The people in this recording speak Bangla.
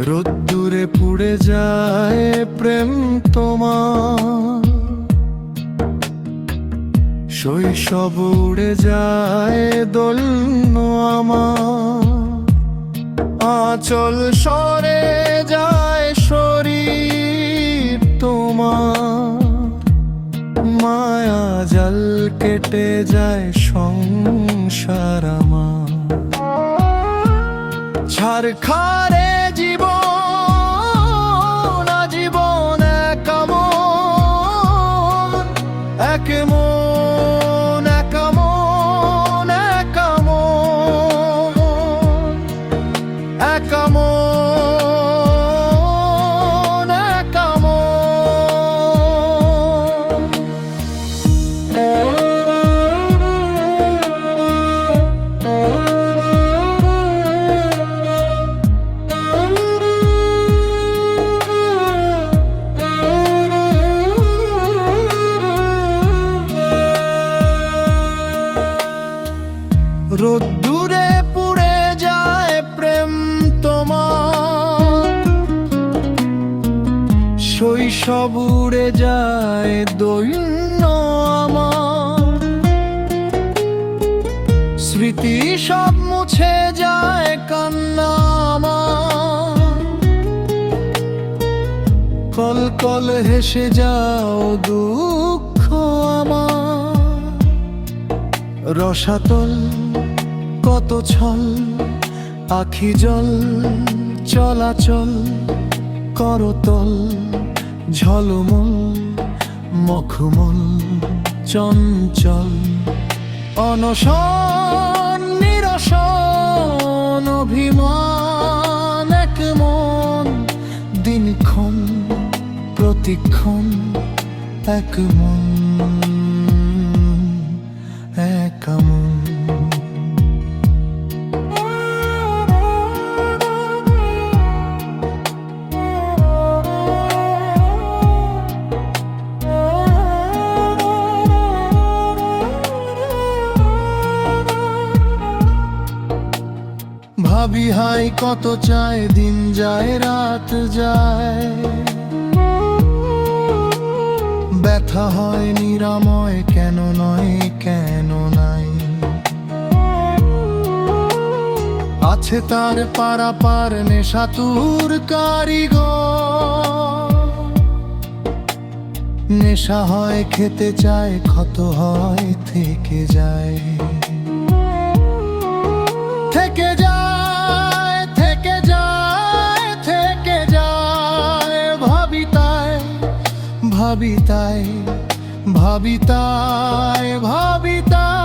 রোদ্দুরে পুড়ে যায় প্রেম তোমার, শৈশব উড়ে যায় দোলন আমার, আঁচল সরে যায় শরীর তোমার, মায়া জাল কেটে যায় সংসার আমার, ছারখারে জীবন আজীবন একামন একামন একামন একামন একামন রোদ্দুরে পুড়ে যায় প্রেম তোমার, শৈশব উড়ে যায় দৈন্য আমার, স্মৃতি সব মুছে যায় কান্না আমার, কল কল হেসে যাও দুঃখ আমার, রসাতল কত ছল আখি জল চলাচল করতল ঝলমল মখমল চঞ্চল, অনশন নিরসন অভিমান এক মন, দিনক্ষণ প্রতিক্ষণ এক মন একামন। ভাবি হাই কত চায় দিন যায় রাত যায়, ব্যথা হয় নিরাময় কেন নয় কেন নাই, আছে তার পারাপার নেশাতুর কারিগর, নেশা হয় খেতে চায় ক্ষত হয় থেকে যায় থেকে যায় থেকে যায় থেকে যায়, ভাবি তাই ভাবি তাই ভাবি তাই ভাবি তাই।